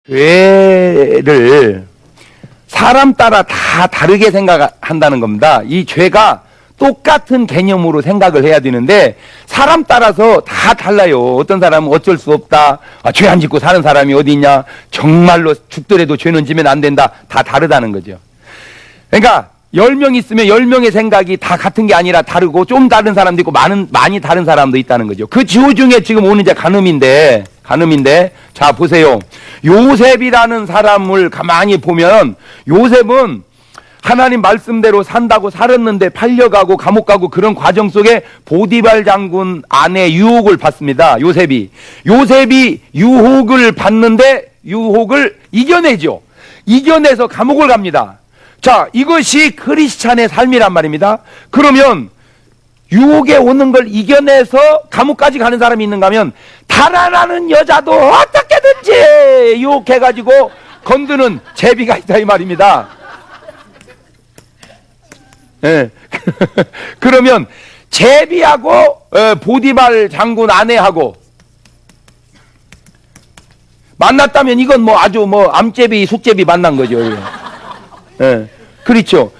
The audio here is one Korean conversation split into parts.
죄를 사람 따라 다 다르게 생각한다는 겁니다. 이 죄가 똑같은 개념으로 생각을 해야 되는데 사람 따라서 다 달라요. 어떤 사람은 어쩔 수 없다. 죄 안 짓고 사는 사람이 어디 있냐. 정말로 죽더라도 죄는 지면 안 된다. 다 다르다는 거죠. 그러니까 10명 있으면 10명의 생각이 다 같은 게 아니라 다르고 좀 다른 사람도 있고 많이 다른 사람도 있다는 거죠. 그 지호 중에 지금 오는 이제 간음인데 자 보세요. 요셉이라는 사람을 가만히 보면 요셉은 하나님 말씀대로 산다고 살았는데 팔려가고 감옥 가고 그런 과정 속에 보디발 장군 아내 유혹을 받습니다. 요셉이 유혹을 받는데 유혹을 이겨내죠. 이겨내서 감옥을 갑니다. 자, 이것이 크리스찬의 삶이란 말입니다. 그러면 유혹에 오는 걸 이겨내서 감옥까지 가는 사람이 있는가 하면 달아나는 여자도 어떻게든지 유혹해가지고 건드는 제비가 있다 이 말입니다. 예. 그러면 제비하고 보디발 장군 아내하고 만났다면 이건 뭐 아주 뭐 암제비 숙제비 만난 거죠. 예. 그렇죠.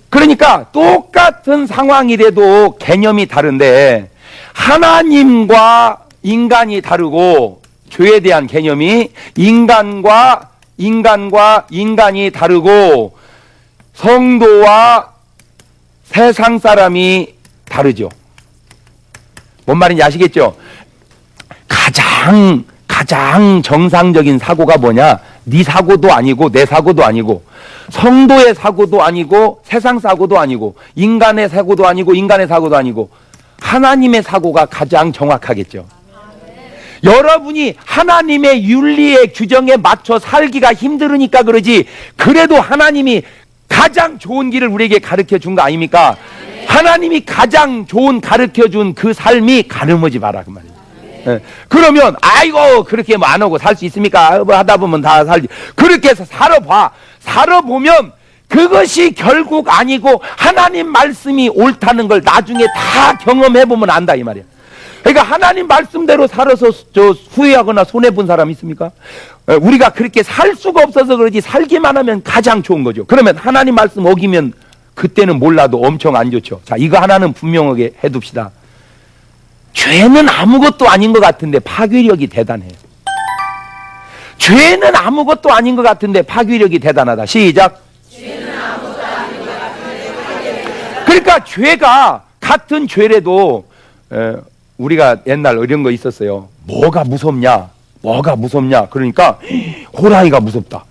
그러니까 똑같은 상황이라도 개념이 다른데 하나님과 인간이 다르고 죄에 대한 개념이 인간과 인간이 다르고 성도와 세상 사람이 다르죠. 뭔 말인지 아시겠죠? 가장 정상적인 사고가 뭐냐? 네 사고도 아니고 내 사고도 아니고 성도의 사고도 아니고 세상 사고도 아니고 인간의 사고도 아니고 인간의 사고도 아니고 하나님의 사고가 가장 정확하겠죠. 여러분이 하나님의 윤리의 규정에 맞춰 살기가 힘들으니까 그러지 그래도 하나님이 가장 좋은 길을 우리에게 가르쳐 준 거 아닙니까? 하나님이 가장 좋은 가르쳐 준 그 삶이 가늠하지 마라 그 말이에요. 예. 그러면 아이고 그렇게 뭐 안 하고 살 수 있습니까? 뭐 하다 보면 다 살지. 그렇게 해서 살아보면 그것이 결국 아니고 하나님 말씀이 옳다는 걸 나중에 다 경험해 보면 안다 이 말이야. 그러니까 하나님 말씀대로 살아서 후회하거나 손해본 사람 있습니까? 우리가 그렇게 살 수가 없어서 그러지 살기만 하면 가장 좋은 거죠. 그러면 하나님 말씀 어기면 그때는 몰라도 엄청 안 좋죠. 자, 이거 하나는 분명하게 해둡시다. 죄는 아무것도 아닌 것 같은데 파괴력이 대단해요. 죄는 아무것도 아닌 것 같은데 파괴력이 대단하다. 시작. 죄는 아무것도 아닌 것 같은데 파괴력이 대단하다. 그러니까 죄가 같은 죄래도 우리가 옛날 이런 거 있었어요. 뭐가 무섭냐? 그러니까 호랑이가 무섭다.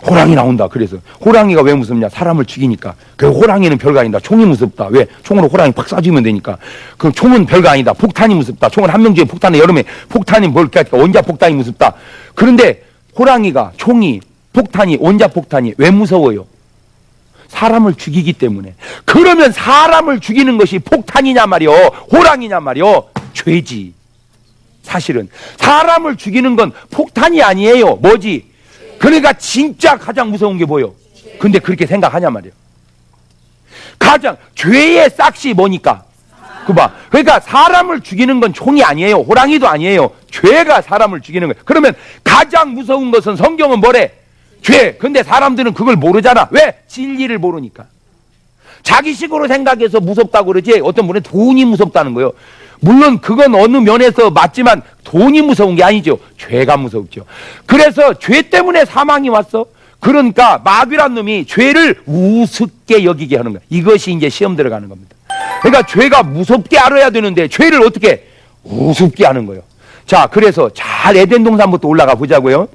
호랑이 나온다. 그래서 호랑이가 왜 무섭냐? 사람을 죽이니까. 그 호랑이는 별거 아니다. 총이 무섭다. 왜? 총으로 호랑이 팍 쏴주면 되니까. 그 총은 별거 아니다. 폭탄이 무섭다. 총은 한 명 중에 폭탄에 여러 명 폭탄이 뭘까? 원자 폭탄이 무섭다. 그런데 호랑이가 총이 폭탄이 원자 폭탄이 왜 무서워요? 사람을 죽이기 때문에. 그러면 사람을 죽이는 것이 폭탄이냐 말이요? 호랑이냐 말이요? 죄지. 사실은 사람을 죽이는 건 폭탄이 아니에요. 뭐지? 그러니까 진짜 가장 무서운 게 뭐요? 근데 그렇게 생각하냐 말이에요. 가장 죄의 싹시 뭐니까? 그봐. 그러니까 사람을 죽이는 건 총이 아니에요. 호랑이도 아니에요. 죄가 사람을 죽이는 거예요. 그러면 가장 무서운 것은 성경은 뭐래? 죄. 근데 사람들은 그걸 모르잖아. 왜? 진리를 모르니까. 자기식으로 생각해서 무섭다고 그러지 어떤 분은 돈이 무섭다는 거예요. 물론 그건 어느 면에서 맞지만 돈이 무서운 게 아니죠. 죄가 무섭죠. 그래서 죄 때문에 사망이 왔어. 그러니까 마귀란 놈이 죄를 우습게 여기게 하는 거야. 이것이 이제 시험 들어가는 겁니다. 그러니까 죄가 무섭게 알아야 되는데 죄를 어떻게 우습게 하는 거예요. 자, 그래서 잘 에덴 동산부터 올라가 보자고요.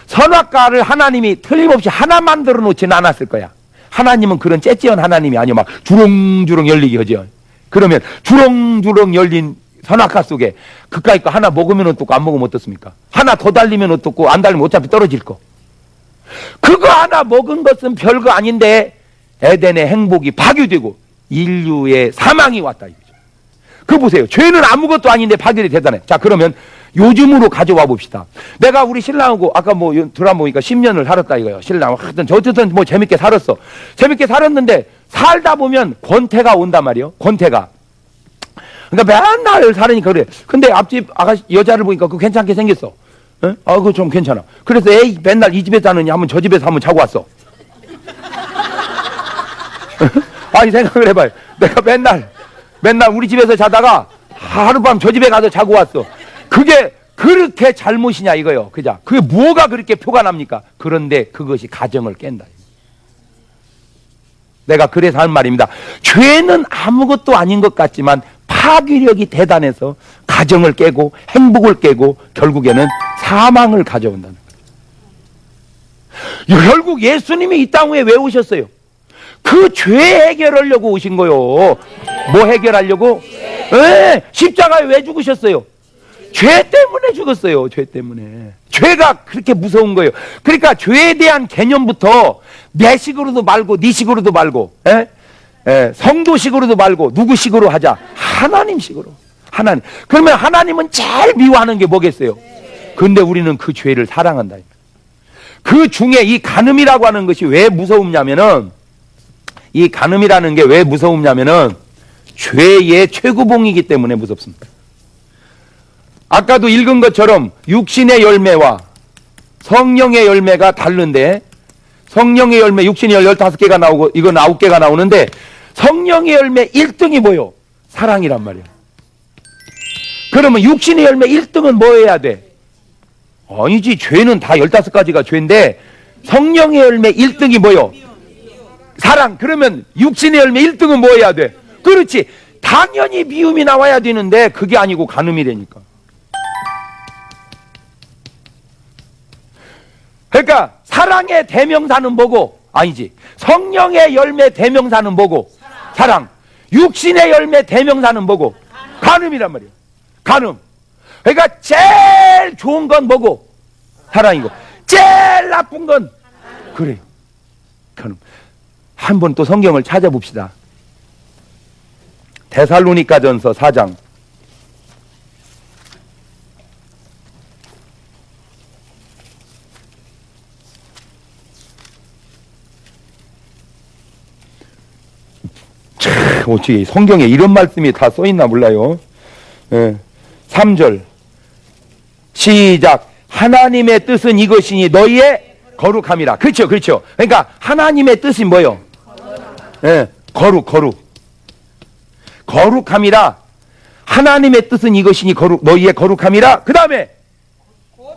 선악과를 하나님이 틀림없이 하나 만들어 놓지는 않았을 거야. 하나님은 그런 째째한 하나님이 아니요. 막 주렁주렁 열리게 하죠. 그러면 주렁주렁 열린 선악과 속에 그까이 거 하나 먹으면 어떻고 안 먹으면 어떻습니까? 하나 더 달리면 어떻고 안 달리면 어차피 떨어질 거. 그거 하나 먹은 것은 별거 아닌데 에덴의 행복이 파괴되고 인류의 사망이 왔다 이거죠. 그거 보세요. 죄는 아무것도 아닌데 파괴력이 대단해. 자, 그러면 요즘으로 가져와 봅시다. 내가 우리 신랑하고 아까 뭐 드라마 보니까 10년을 살았다 이거예요. 신랑하고 하여튼 어쨌든 뭐 재밌게 살았어. 재밌게 살았는데 살다 보면 권태가 온단 말이에요. 권태가. 그러니까 맨날 살으니까 그래. 근데 앞집 아가씨 여자를 보니까 그 괜찮게 생겼어. 그거 좀 괜찮아. 그래서 에이 맨날 이 집에 자느니 하면 저 집에서 한번 자고 왔어. 아니 생각을 해봐요. 내가 맨날 우리 집에서 자다가 하룻밤 저 집에 가서 자고 왔어. 그게 그렇게 잘못이냐 이거요. 그죠? 그게 뭐가 그렇게 표가 납니까? 그런데 그것이 가정을 깬다. 내가 그래서 하는 말입니다. 죄는 아무것도 아닌 것 같지만 파괴력이 대단해서 가정을 깨고 행복을 깨고 결국에는 사망을 가져온다는 거예요. 결국 예수님이 이 땅에 왜 오셨어요? 그 죄 해결하려고 오신 거요. 뭐 해결하려고? 네, 십자가에 왜 죽으셨어요? 죄 때문에 죽었어요. 죄 때문에. 죄가 그렇게 무서운 거예요. 그러니까 죄에 대한 개념부터 내 식으로도 말고 네 식으로도 말고 성도식으로도 말고 누구식으로 하자. 하나님식으로. 하나님. 그러면 하나님은 제일 미워하는 게 뭐겠어요? 근데 우리는 그 죄를 사랑한다. 그 중에 이 간음이라고 하는 것이 왜 무서우냐면은 이 간음이라는 게 왜 무서우냐면은 죄의 최고봉이기 때문에 무섭습니다. 아까도 읽은 것처럼 육신의 열매와 성령의 열매가 다른데 성령의 열매, 육신의 15개가 나오고 이건 9개가 나오는데 성령의 열매 1등이 뭐요? 사랑이란 말이에요. 그러면 육신의 열매 1등은 뭐 해야 돼? 아니지, 죄는 다 15가지가 죄인데 성령의 열매 1등이 뭐요? 사랑. 그러면 육신의 열매 1등은 뭐 해야 돼? 그렇지, 당연히 미움이 나와야 되는데 그게 아니고 간음이라니까. 그러니까 사랑의 대명사는 뭐고? 아니지, 성령의 열매 대명사는 뭐고? 사랑. 육신의 열매 대명사는 뭐고? 간음이란 말이야. 간음. 그러니까 제일 좋은 건 뭐고? 사랑이고 제일 나쁜 건 그래요. 간음. 한번 또 성경을 찾아봅시다. 데살로니가전서 4장. 어찌 성경에 이런 말씀이 다 써있나 몰라요. 3절 시작. 하나님의 뜻은 이것이니 너희의 거룩함이라. 그렇죠, 그렇죠. 그러니까 하나님의 뜻이 뭐요? 거룩함이라. 하나님의 뜻은 이것이니 너희의 거룩함이라. 그 다음에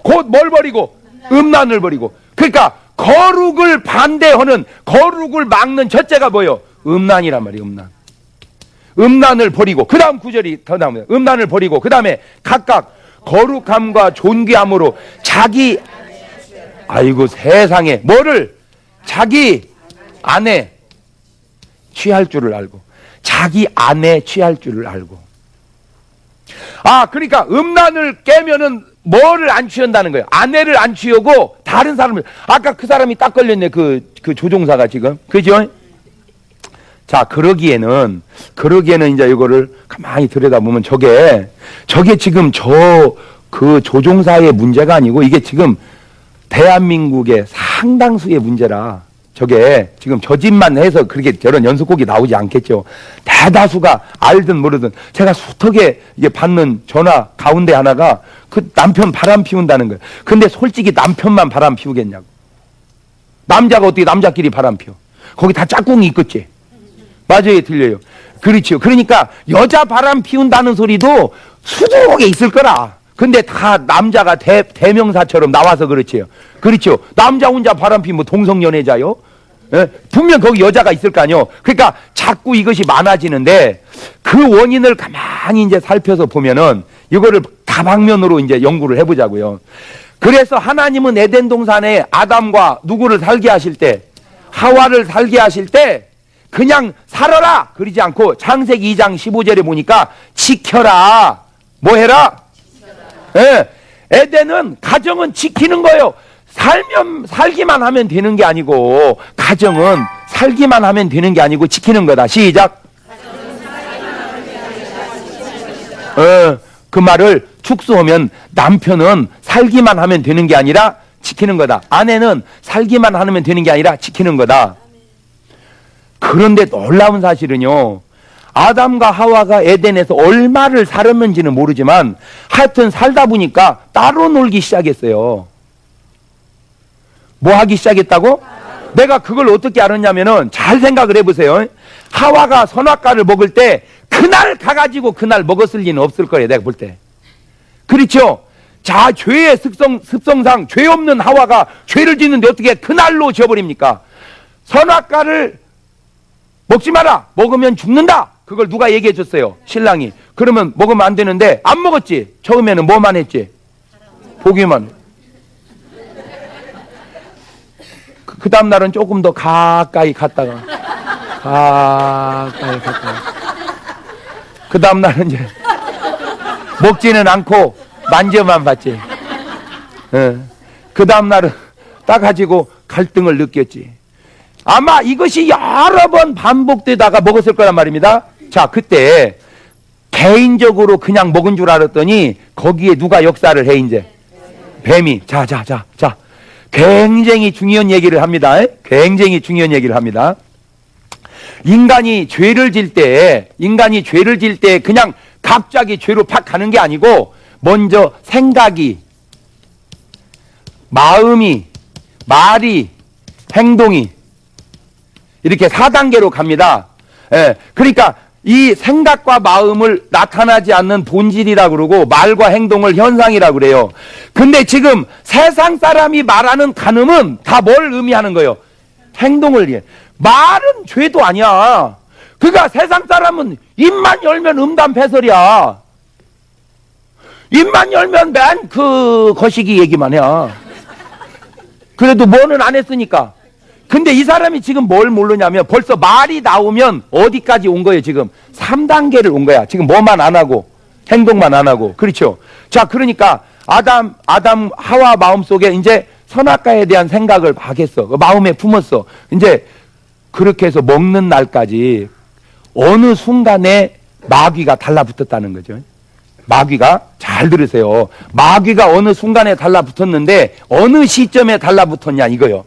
곧 뭘 버리고? 음란을 버리고. 그러니까 거룩을 반대하는, 거룩을 막는 첫째가 뭐요? 음란이란 말이에요. 음란을 버리고, 그 다음 구절이 더 나옵니다. 음란을 버리고, 그 다음에 각각 거룩함과 존귀함으로 자기, 아이고 세상에, 뭐를? 자기 아내 취할 줄을 알고, 자기 아내 취할 줄을 알고. 그러니까 음란을 깨면은 뭐를 안 취한다는 거예요? 아내를 안 취하고 다른 사람을. 아까 그 사람이 딱 걸렸네. 그 조종사가 지금. 그죠? 자, 그러기에는 이제 이거를 가만히 들여다보면 저게 지금 그 조종사의 문제가 아니고 이게 지금 대한민국의 상당수의 문제라. 저게 지금 저 집만 해서 그렇게 저런 연속곡이 나오지 않겠죠. 대다수가 알든 모르든. 제가 수턱에 이게 받는 전화 가운데 하나가 그 남편 바람 피운다는 거예요. 근데 솔직히 남편만 바람 피우겠냐고. 남자가 어떻게 남자끼리 바람 피워? 거기 다 짝꿍이 있겠지. 맞아요, 들려요. 그렇죠. 그러니까 여자 바람 피운다는 소리도 수두룩에 있을 거라. 근데 다 남자가 대명사처럼 나와서 그렇지요. 그렇죠. 남자 혼자 바람 피면 동성연애자요? 분명 거기 여자가 있을 거 아니요. 그러니까 자꾸 이것이 많아지는데 그 원인을 가만히 이제 살펴서 보면은 이거를 다방면으로 이제 연구를 해보자고요. 그래서 하나님은 에덴 동산에 아담과 누구를 살게 하실 때, 하와를 살게 하실 때 그냥 살아라 그러지 않고 창세기 2장 15절에 보니까 지켜라. 뭐 해라? 에덴은 가정은 지키는 거예요. 살기만 하면 되는 게 아니고, 가정은 살기만 하면 되는 게 아니고 지키는 거다. 시작. 그 말을 축소하면 남편은 살기만 하면 되는 게 아니라 지키는 거다. 아내는 살기만 하면 되는 게 아니라 지키는 거다. 그런데 놀라운 사실은요, 아담과 하와가 에덴에서 얼마를 살았는지는 모르지만 하여튼 살다 보니까 따로 놀기 시작했어요. 뭐 하기 시작했다고? 내가 그걸 어떻게 알았냐면은 잘 생각을 해보세요. 하와가 선악과를 먹을 때 그날 가가지고 그날 먹었을 리는 없을 거예요. 내가 볼 때. 그렇죠? 자, 죄의 습성상 죄 없는 하와가 죄를 짓는데 어떻게 그날로 지어버립니까? 선악과를 먹지 마라. 먹으면 죽는다. 그걸 누가 얘기해 줬어요? 신랑이. 그러면 먹으면 안 되는데 안 먹었지. 처음에는 뭐만 했지? 보기만. 그 다음 날은 조금 더 가까이 갔다가 그 다음 날은 이제 먹지는 않고 만져만 봤지. 그 다음 날은 따가지고 갈등을 느꼈지. 아마 이것이 여러 번 반복되다가 먹었을 거란 말입니다. 자, 그때 개인적으로 그냥 먹은 줄 알았더니 거기에 누가 역사를 해 이제? 뱀이. 자. 굉장히 중요한 얘기를 합니다. 굉장히 중요한 얘기를 합니다. 인간이 죄를 질 때 그냥 갑자기 죄로 팍 가는 게 아니고 먼저 생각이, 마음이, 말이, 행동이 이렇게 4단계로 갑니다. 그러니까 이 생각과 마음을 나타나지 않는 본질이라고 그러고 말과 행동을 현상이라고 그래요. 근데 지금 세상 사람이 말하는 간음은 다 뭘 의미하는 거예요? 행동을 위해. 말은 죄도 아니야. 그러니까 세상 사람은 입만 열면 음담패설이야. 입만 열면 맨 그 거시기 얘기만 해. 그래도 뭐는 안 했으니까. 근데 이 사람이 지금 뭘 모르냐면 벌써 말이 나오면 어디까지 온 거예요? 지금 3단계를 온 거야. 지금 뭐만 안 하고 행동만 안 하고. 그렇죠? 자, 그러니까 아담 하와 마음속에 이제 선악과에 대한 생각을 막 했어. 마음에 품었어. 이제 그렇게 해서 먹는 날까지 어느 순간에 마귀가 달라붙었다는 거죠. 마귀가, 잘 들으세요. 마귀가 어느 순간에 달라붙었는데 어느 시점에 달라붙었냐 이거요.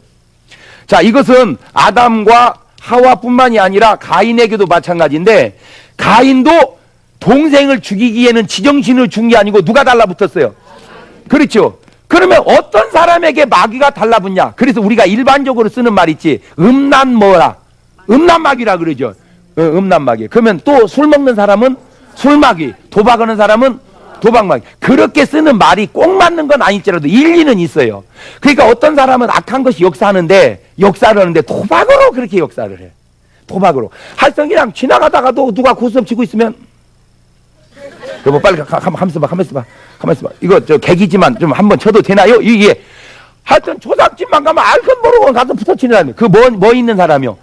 자, 이것은 아담과 하와뿐만이 아니라 가인에게도 마찬가지인데, 가인도 동생을 죽이기에는 지정신을 준 게 아니고 누가 달라붙었어요? 그렇죠. 그러면 어떤 사람에게 마귀가 달라붙냐? 그래서 우리가 일반적으로 쓰는 말 있지. 음란마귀라 그러죠. 음란마귀. 그러면 또 술 먹는 사람은 술마귀, 도박하는 사람은 도박마귀. 그렇게 쓰는 말이 꼭 맞는 건 아닐지라도 일리는 있어요. 그러니까 어떤 사람은 악한 것이 역사를 하는데 도박으로 그렇게 역사를 해. 도박으로. 하여튼 그냥 지나가다가도 누가 고스톱 치고 있으면 여보 빨리 가만 있어봐. 이거 저 객이지만 좀 한번 쳐도 되나요? 이게 하여튼 초상집만 가면 알건 모르고 가서 붙어치는 사람이. 그 뭐 있는 사람이요?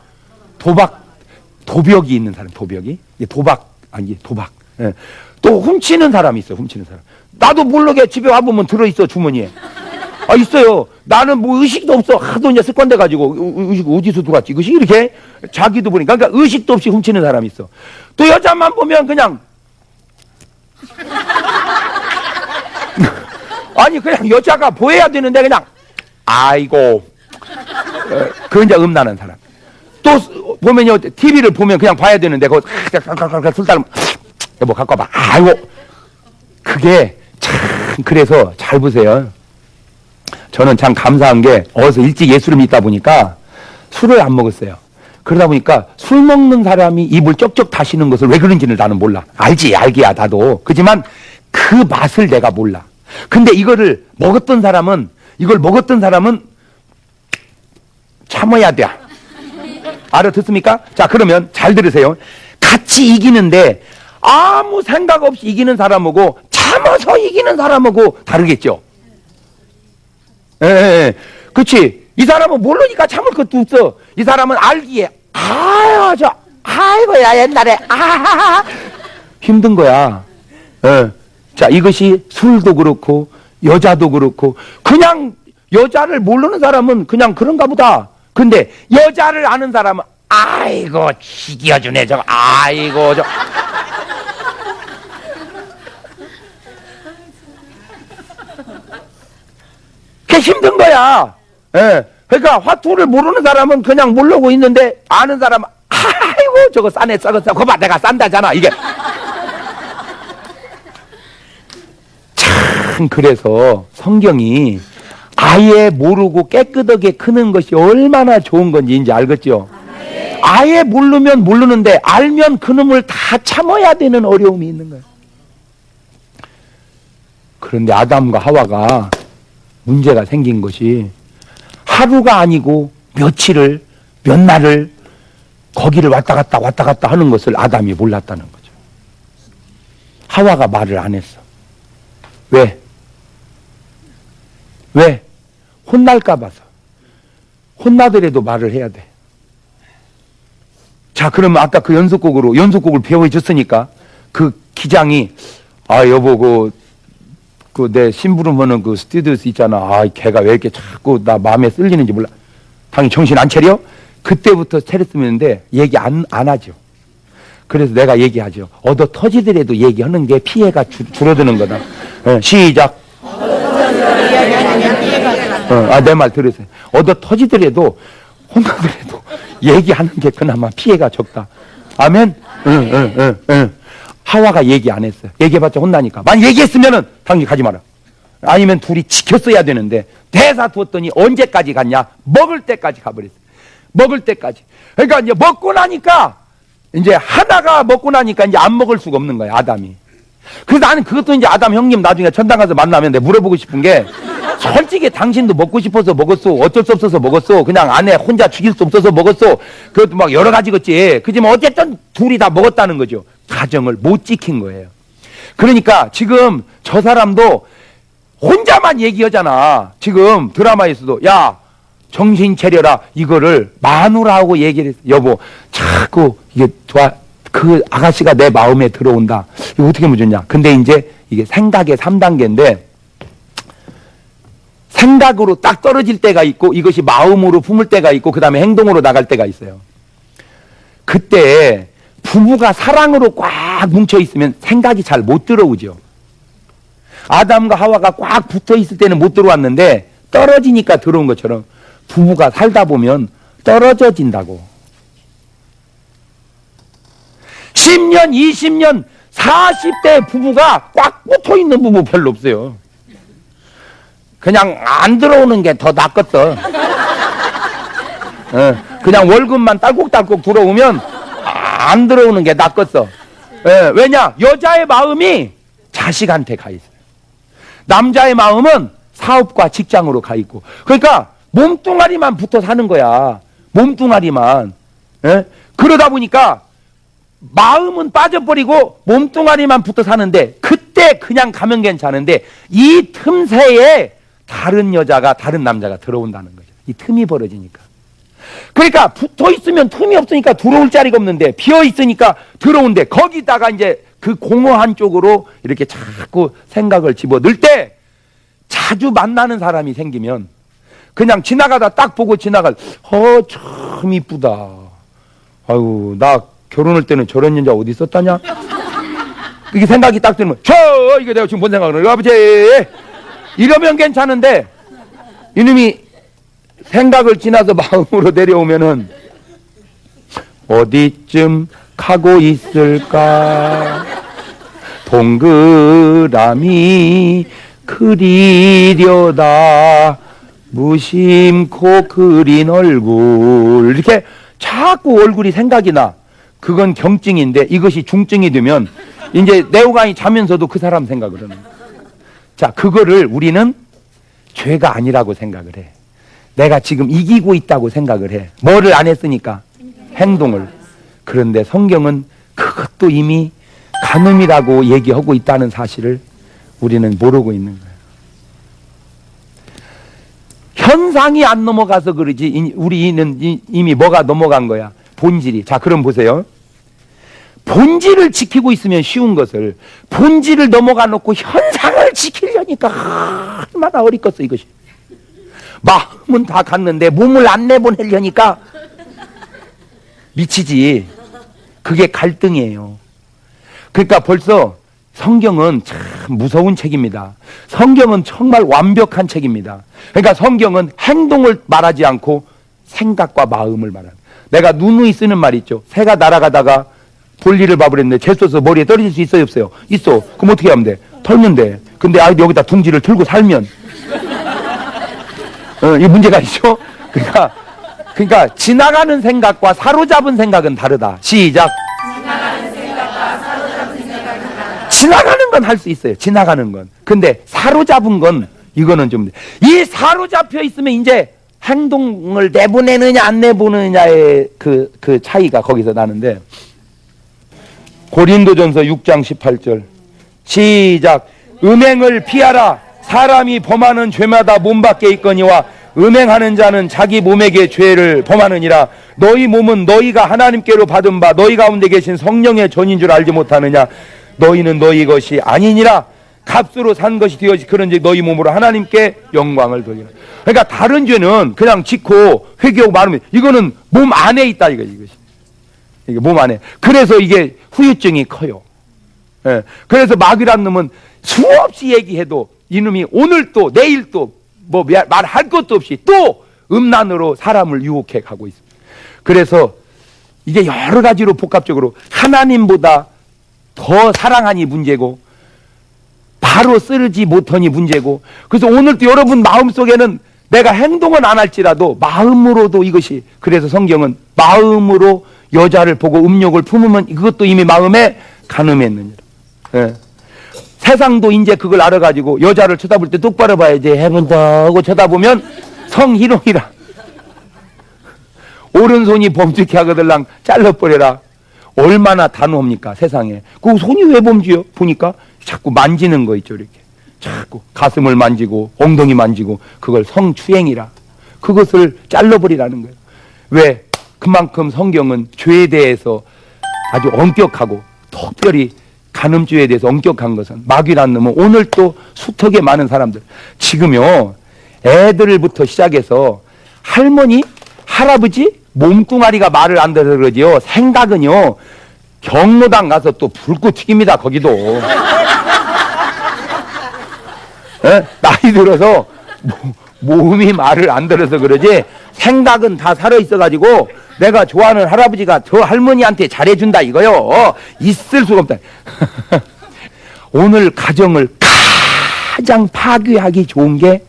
도벽이 있는 사람. 도벽이. 도박. 예. 또 훔치는 사람이 있어. 훔치는 사람. 나도 모르게 집에 와보면 들어있어. 주머니에. 아, 있어요. 나는 뭐 의식도 없어. 하도 이제 습관돼 가지고 의식 어디서 들어왔지? 이것이 이렇게 자기도 보니까. 그러니까 의식도 없이 훔치는 사람이 있어. 또 여자만 보면 그냥 아니 그냥 여자가 보여야 되는데 그냥 아이고. 그 이제 음란한 사람. 또 보면요, TV를 보면 그냥 봐야 되는데 그거 술 따르면 여보 갖고 와봐. 아이고. 그게 참, 그래서 잘 보세요. 저는 참 감사한 게 어디서 일찍 예수를 믿다 보니까 술을 안 먹었어요. 그러다 보니까 술 먹는 사람이 입을 쩍쩍 다시는 것을 왜 그런지를 나는 몰라. 알기야 나도. 그렇지만 그 맛을 내가 몰라. 근데 이걸 먹었던 사람은 참아야 돼. 알아듣습니까? 자, 그러면 잘 들으세요. 같이 이기는데 아무 생각 없이 이기는 사람하고 참아서 이기는 사람하고 다르겠죠. 예. 그렇지. 이 사람은 모르니까 참을 것도 없어. 이 사람은 알기에 아이고야 옛날에 힘든 거야. 예. 자, 이것이 술도 그렇고 여자도 그렇고 그냥 여자를 모르는 사람은 그냥 그런가 보다. 근데 여자를 아는 사람은 아이고 지겨주네 저거. 아이고 저. 그게 힘든 거야. 예. 그러니까 화투를 모르는 사람은 그냥 모르고 있는데 아는 사람은 아이고 저거 싸네 썩었어. 그거 봐 내가 싼다잖아. 이게 참 그래서 성경이 아예 모르고 깨끗하게 크는 것이 얼마나 좋은 건지 이제 알겠죠? 아예 모르면 모르는데 알면 그놈을 다 참아야 되는 어려움이 있는 거예요. 그런데 아담과 하와가 문제가 생긴 것이 하루가 아니고 며칠을 몇 날을 거기를 왔다 갔다 하는 것을 아담이 몰랐다는 거죠. 하와가 말을 안 했어. 왜? 혼날까 봐서. 혼나더라도 말을 해야 돼. 자, 그러면 아까 그 연속곡을 배워줬으니까 그 기장이 여보 그 내 심부름 그 스튜디오스 있잖아. 걔가 왜 이렇게 자꾸 나 마음에 쓸리는지 몰라. 당연히 정신 안 차려? 그때부터 차렸으면인데 얘기 안 하죠. 그래서 내가 얘기하죠. 얻어 터지더라도 얘기하는 게 피해가 줄어드는 거다. 시작. 내 말 들으세요. 얻어 터지더라도 혼나더라도 얘기하는 게 그나마 피해가 적다. 아멘? 하와가 얘기 안 했어요. 얘기해봤자 혼나니까. 만약 얘기했으면은 당연히 가지 마라. 아니면 둘이 지켰어야 되는데 대사 두었더니 언제까지 갔냐? 먹을 때까지 가버렸어요. 먹을 때까지. 그러니까 이제 먹고 나니까 이제 하나가 먹고 나니까 이제 안 먹을 수가 없는 거야, 아담이. 그래서 나는 그것도 이제 아담 형님 나중에 천당 가서 만나면 내가 물어보고 싶은 게 솔직히 당신도 먹고 싶어서 먹었어. 어쩔 수 없어서 먹었어. 그냥 아내 혼자 죽일 수 없어서 먹었어. 그것도 막 여러 가지겠지. 그지만 어쨌든 둘이 다 먹었다는 거죠. 가정을 못 지킨 거예요. 그러니까 지금 저 사람도 혼자만 얘기하잖아. 지금 드라마에서도 야 정신 차려라 이거를 마누라하고 얘기를 했어. 여보 자꾸 이게 좋아. 그 아가씨가 내 마음에 들어온다. 이거 어떻게 하면 좋냐. 근데 이제 이게 생각의 3단계인데 생각으로 딱 떨어질 때가 있고 이것이 마음으로 품을 때가 있고 그 다음에 행동으로 나갈 때가 있어요. 그때 부부가 사랑으로 꽉 뭉쳐 있으면 생각이 잘 못 들어오죠. 아담과 하와가 꽉 붙어 있을 때는 못 들어왔는데 떨어지니까 들어온 것처럼 부부가 살다 보면 떨어져진다고. 10년, 20년, 40대 부부가 꽉 붙어 있는 부부 별로 없어요. 그냥 안 들어오는 게 더 낫겠어. 그냥 월급만 딸꾹딸꾹 들어오면 안 들어오는 게 낫겠어. 왜냐? 여자의 마음이 자식한테 가 있어요. 남자의 마음은 사업과 직장으로 가 있고. 그러니까 몸뚱아리만 붙어 사는 거야. 몸뚱아리만. 그러다 보니까 마음은 빠져버리고 몸뚱아리만 붙어 사는데 그때 그냥 가면 괜찮은데 이 틈새에 다른 여자가 다른 남자가 들어온다는 거죠. 이 틈이 벌어지니까. 그러니까 붙어 있으면 틈이 없으니까 들어올 자리가 없는데 비어 있으니까 들어온대. 거기다가 이제 그 공허한 쪽으로 이렇게 자꾸 생각을 집어넣을 때 자주 만나는 사람이 생기면 그냥 지나가다 딱 보고 지나갈 참 이쁘다. 아유 나 결혼할 때는 저런 여자 어디 있었다냐? 이게 생각이 딱 들면 이게 내가 지금 뭔 생각을 해? 아버지 이러면 괜찮은데 이놈이 생각을 지나서 마음으로 내려오면은 어디쯤 가고 있을까? 동그라미 그리려다 무심코 그린 얼굴 이렇게 자꾸 얼굴이 생각이 나. 그건 경증인데 이것이 중증이 되면 이제 내오간이 자면서도 그 사람 생각을 하는 거야. 자, 그거를 우리는 죄가 아니라고 생각을 해. 내가 지금 이기고 있다고 생각을 해. 뭐를 안 했으니까? 행동을. 그런데 성경은 그것도 이미 간음이라고 얘기하고 있다는 사실을 우리는 모르고 있는 거예요. 현상이 안 넘어가서 그러지 우리는 이미 뭐가 넘어간 거야? 본질이. 자, 그럼 보세요. 본질을 지키고 있으면 쉬운 것을 본질을 넘어가 놓고 현상을 지키려니까 얼마나 어렵겠어 이것이. 마음은 다 갔는데 몸을 안 내보내려니까 미치지. 그게 갈등이에요. 그러니까 벌써 성경은 참 무서운 책입니다. 성경은 정말 완벽한 책입니다. 그러니까 성경은 행동을 말하지 않고 생각과 마음을 말합니다. 내가 누누이 쓰는 말 있죠. 새가 날아가다가 볼일을 봐버렸는데 재쏘서 머리에 떨어질 수 있어요, 없어요? 있어. 그럼 어떻게 하면 돼? 털면 돼. 근데 여기다 둥지를 틀고 살면 이 문제가 있죠. 그러니까 지나가는 생각과 사로잡은 생각은 다르다. 시작. 지나가는 건 할 수 있어요. 지나가는 건. 근데 사로잡은 건 이거는 좀, 이 사로잡혀 있으면 이제 행동을 내보내느냐 안 내보내느냐의 그 차이가 거기서 나는데, 고린도전서 6장 18절 시작. 음행을 피하라. 사람이 범하는 죄마다 몸 밖에 있거니와 음행하는 자는 자기 몸에게 죄를 범하느니라. 너희 몸은 너희가 하나님께로 받은 바 너희 가운데 계신 성령의 전인 줄 알지 못하느냐. 너희는 너희 것이 아니니라. 값으로 산 것이 되어지 그런즉 너희 몸으로 하나님께 영광을 돌리라. 그러니까 다른 죄는 그냥 짓고 회개하고 말하면 이거는 몸 안에 있다 이것이. 이게 몸 안에. 그래서 이게 후유증이 커요. 예. 그래서 마귀란 놈은 수없이 얘기해도 이놈이 오늘 또 내일 또 뭐 말할 것도 없이 또 음란으로 사람을 유혹해 가고 있습니다. 그래서 이게 여러 가지로 복합적으로 하나님보다 더 사랑하니 문제고 바로 쓰르지 못하니 문제고, 그래서 오늘 또 여러분 마음속에는 내가 행동은 안 할지라도 마음으로도 이것이, 그래서 성경은 마음으로 여자를 보고 음욕을 품으면 그것도 이미 마음에 간음했느니라. 예. 세상도 이제 그걸 알아가지고 여자를 쳐다볼 때 똑바로 봐야지 해본다 하고 쳐다보면 성희롱이라. 오른손이 범죄케 하거들랑 잘라버려라. 얼마나 단호합니까 세상에. 그 손이 왜 범죄요? 보니까 자꾸 만지는 거 있죠. 이렇게 자꾸 가슴을 만지고 엉덩이 만지고, 그걸 성추행이라. 그것을 잘라버리라는 거예요. 왜? 그만큼 성경은 죄에 대해서 아주 엄격하고, 특별히 간음죄에 대해서 엄격한 것은, 마귀란 놈은 오늘 또 수턱에 많은 사람들, 지금요 애들부터 시작해서 할머니 할아버지 몸뚱아리가 말을 안 들어서 그러지요, 생각은요 경로당 가서 또 불꽃 튀깁니다. 거기도 에? 나이 들어서 몸이 말을 안 들어서 그러지 생각은 다 살아있어가지고 내가 좋아하는 할아버지가 저 할머니한테 잘해준다 이거요. 있을 수가 없다. 오늘 가정을 가장 파괴하기 좋은 게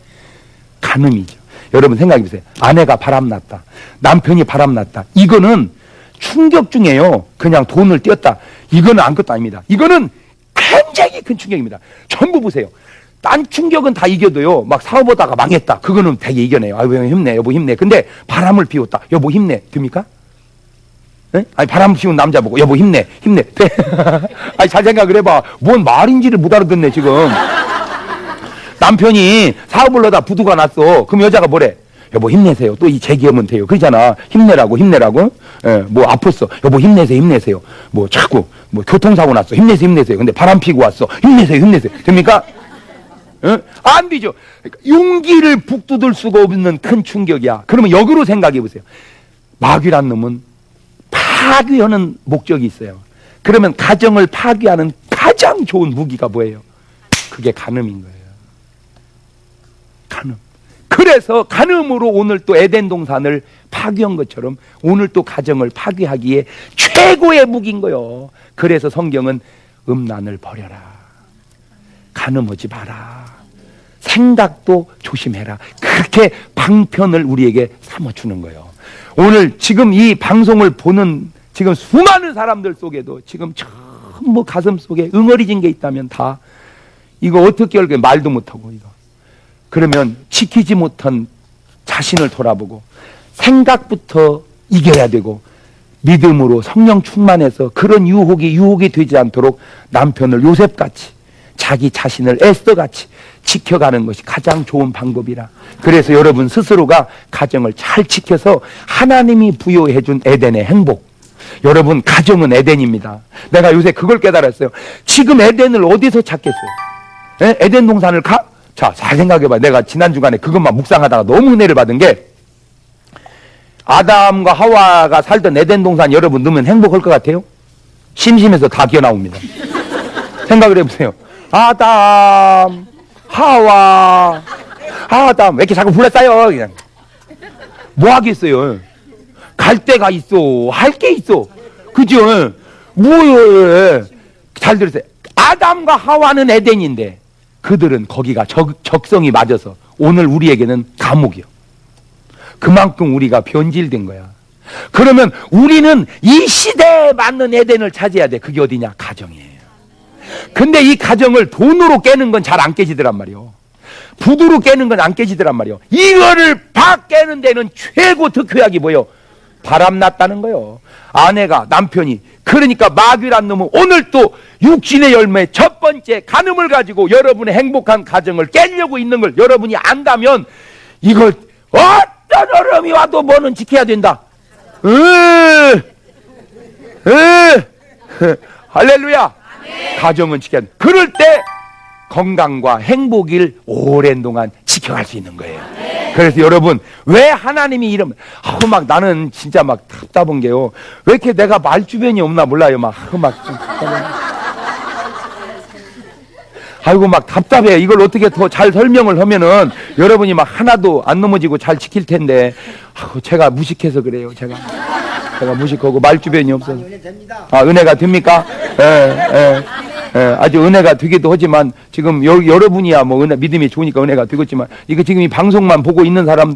간음이죠. 여러분 생각해보세요. 아내가 바람났다, 남편이 바람났다, 이거는 충격 중에요 그냥 돈을 띄었다, 이거는 아무것도 아닙니다. 이거는 굉장히 큰 충격입니다. 전부 보세요. 딴 충격은 다 이겨도요, 막 사업하다가 망했다, 그거는 되게 이겨내요. 아유 힘내 여보 힘내. 근데 바람을 피웠다, 여보 힘내, 됩니까? 네? 아니 바람 피운 남자 보고 여보 힘내 힘내 돼? 아니 잘 생각을 해봐. 뭔 말인지를 못 알아듣네 지금. 남편이 사업을 하다 부두가 났어. 그럼 여자가 뭐래? 여보 힘내세요. 또 이 재기하면 돼요. 그러잖아. 힘내라고. 예, 뭐 아팠어. 여보 힘내세요. 뭐 자꾸 뭐 교통사고 났어. 힘내세요. 근데 바람 피고 왔어. 힘내세요. 됩니까? 안 되죠. 그러니까 용기를 북돋을 수가 없는 큰 충격이야. 그러면 역으로 생각해 보세요. 마귀란 놈은 파괴하는 목적이 있어요. 그러면 가정을 파괴하는 가장 좋은 무기가 뭐예요? 그게 간음인 거예요. 간음. 그래서 간음으로 오늘 또 에덴 동산을 파괴한 것처럼 오늘 또 가정을 파괴하기에 최고의 무기인 거예요. 그래서 성경은 음란을 버려라, 간음하지 마라, 생각도 조심해라, 그렇게 방편을 우리에게 삼아주는 거예요. 오늘 지금 이 방송을 보는 지금 수많은 사람들 속에도 지금 전부 가슴 속에 응어리진 게 있다면 다 이거 어떻게 할까 말도 못하고, 이거 그러면 지키지 못한 자신을 돌아보고 생각부터 이겨야 되고 믿음으로 성령 충만해서 그런 유혹이 되지 않도록 남편을 요셉같이 자기 자신을 에스더같이 지켜가는 것이 가장 좋은 방법이라. 그래서 여러분 스스로가 가정을 잘 지켜서 하나님이 부여해 준 에덴의 행복, 여러분 가정은 에덴입니다. 내가 요새 그걸 깨달았어요. 지금 에덴을 어디서 찾겠어요? 에? 에덴 동산을 가? 자, 잘 생각해봐. 내가 지난 주간에 그것만 묵상하다가 너무 은혜를 받은 게, 아담과 하와가 살던 에덴 동산 여러분 넣으면 행복할 것 같아요? 심심해서 다 기어 나옵니다. 생각을 해보세요. 아담, 하와, 아담, 왜 이렇게 자꾸 불러싸요? 그냥 뭐 하겠어요? 갈 데가 있어. 할 게 있어. 그죠? 뭐요? 잘 들으세요. 아담과 하와는 에덴인데 그들은 거기가 적성이 맞아서 오늘 우리에게는 감옥이요. 그만큼 우리가 변질된 거야. 그러면 우리는 이 시대에 맞는 에덴을 찾아야 돼. 그게 어디냐? 가정이에요. 근데 이 가정을 돈으로 깨는 건 잘 안 깨지더란 말이요. 부두로 깨는 건 안 깨지더란 말이요. 이거를 깨는 데는 최고 득효약이 뭐요? 바람났다는 거요. 아내가, 남편이. 그러니까 마귀란 놈은 오늘 또 육신의 열매 첫 번째 간음을 가지고 여러분의 행복한 가정을 깨려고 있는 걸 여러분이 안다면 이걸 어떤 어려움이 와도 뭐는 지켜야 된다. 할렐루야. 가정은 지켜야 된다. 그럴 때 건강과 행복을 오랜 동안 지켜갈 수 있는 거예요. 그래서 여러분, 왜 하나님이 이러면, 막 나는 진짜 막 답답한 게요. 왜 이렇게 내가 말 주변이 없나 몰라요. 막 아이고, 막 답답해. 이걸 어떻게 더 잘 설명을 하면은 여러분이 막 하나도 안 넘어지고 잘 지킬 텐데, 제가 무식해서 그래요. 제가 무식하고 말 주변이 없어서. 아, 은혜가 됩니까? 아주 은혜가 되기도 하지만 지금 여러분이야 뭐 믿음이 좋으니까 은혜가 되겠지만 이거 지금 이 방송만 보고 있는 사람